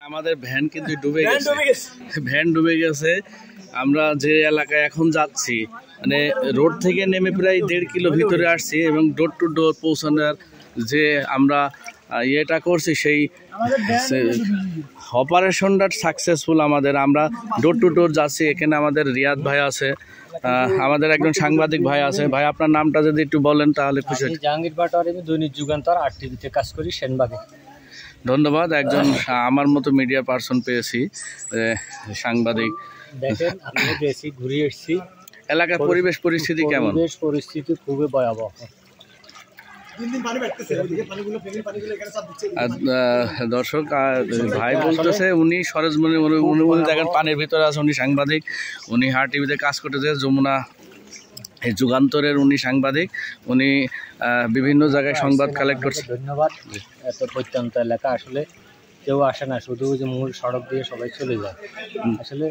আমাদের ভ্যান কিন্তু ডুবে গেছে, ভ্যান ডুবে গেছে। আমরা যে এলাকায় এখন যাচ্ছি মানে রোড থেকে নেমে প্রায় 1.5 কিলো ভিতরে আসছি এবং ডোর টু ডোর পৌঁছানোর যে আমরা ইয়েটা করছি সেই অপারেশনটা সাকসেসফুল আমাদের। আমরা ডোর টু ডোর যাচ্ছি। এখানে আমাদের রিয়াদ ভাই আছে, আমাদের একজন সাংবাদিক ভাই আছে। ভাই আপনার নামটা যদি একটু বলেন তাহলে খুশি। জাহাঙ্গীর বাটোয়ারি, দৈনিক যুগান্তর RTVতে কাজ করি সেনবাগে। ধন্যবাদ, একজন আমার মতো মিডিয়া পার্সন পেয়েছি, সাংবাদিক। দেখেন আমি গেছি, ঘুরে এসেছি। এলাকার পরিবেশ পরিস্থিতি কেমন? পরিবেশ পরিস্থিতি খুবই ভয়াবহ। দর্শক ভাই বলতেছে উনি সরেজমণি, উনি দেখেন পানির ভিতরে আছে, উনি সাংবাদিক, উনি RTVতে কাজ করতেছে, যমুনা যুগান্তরের উনি সাংবাদিক, উনি বিভিন্ন জায়গায় সংবাদ কালেক্ট করছে। ধন্যবাদ। এত প্রত্যন্ত এলাকা আসলে কেউ আসে না, শুধু যে মূল সড়ক দিয়ে সবাই চলে যায়। আসলে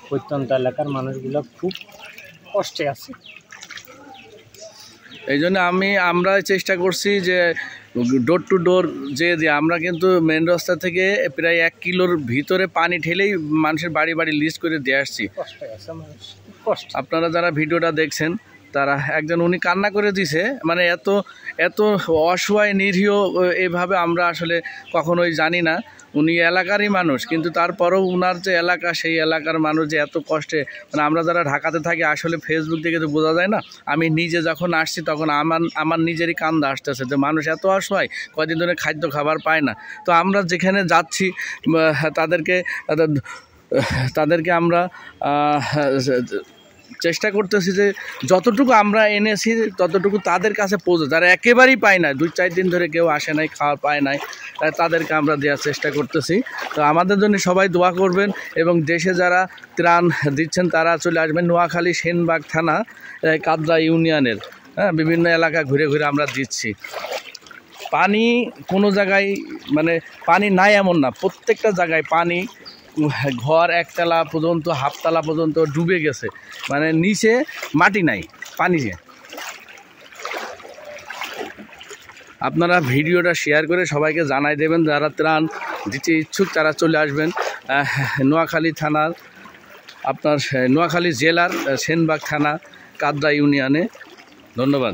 প্রত্যন্ত এলাকার মানুষগুলো খুব কষ্টে আছে। এই জন্য আমরা চেষ্টা করছি যে ডোর টু ডোর যে আমরা কিন্তু মেন রাস্তা থেকে প্রায় 1 কিলোর ভিতরে পানি ঠেলেই মানুষের বাড়ি বাড়ি লিস্ট করে দিয়ে আসছি। আপনারা যারা ভিডিওটা দেখছেন তারা একজন উনি কান্না করে দিছে, মানে এত এত অসহায় নিরীহ এভাবে আমরা আসলে কখনোই জানি না। উনি এলাকারই মানুষ, কিন্তু তারপরেও উনার যে এলাকা সেই এলাকার মানুষ যে এত কষ্টে, মানে আমরা যারা ঢাকাতে থাকি আসলে ফেসবুক থেকে তো বোঝা যায় না। আমি নিজে যখন আসছি তখন আমার নিজেরই কান্দা আসতেছে যে মানুষ এত অসহায়, কয়দিন ধরে খাদ্য খাবার পায় না। তো আমরা যেখানে যাচ্ছি তাদেরকে আমরা চেষ্টা করতেছি যে যতটুকু আমরা এনেছি ততটুকু তাদের কাছে পৌঁছে, যারা একেবারেই পায় না, 2-4 দিন ধরে কেউ আসে নাই, খাওয়া পায় নাই, তাদেরকে আমরা দেওয়ার চেষ্টা করতেছি। তো আমাদের জন্য সবাই দোয়া করবেন এবং দেশে যারা ত্রাণ দিচ্ছেন তারা চলে আসবেন। নোয়াখালী সেনবাগ থানা কাদরা ইউনিয়নের বিভিন্ন এলাকা ঘুরে ঘুরে আমরা দিচ্ছি। পানি কোনো জায়গায় মানে পানি নাই এমন না, প্রত্যেকটা জায়গায় পানি, ঘর একতলা পর্যন্ত হাফতলা পর্যন্ত ডুবে গেছে, মানে নিচে মাটি নাই পানিতে। আপনারা ভিডিওটা শেয়ার করে সবাইকে জানাই দেবেন, যারা ত্রাণ দিতে ইচ্ছুক তারা চলে আসবেন নোয়াখালী থানার, আপনার নোয়াখালী জেলার সেনবাগ থানা কাদরা ইউনিয়নে। ধন্যবাদ।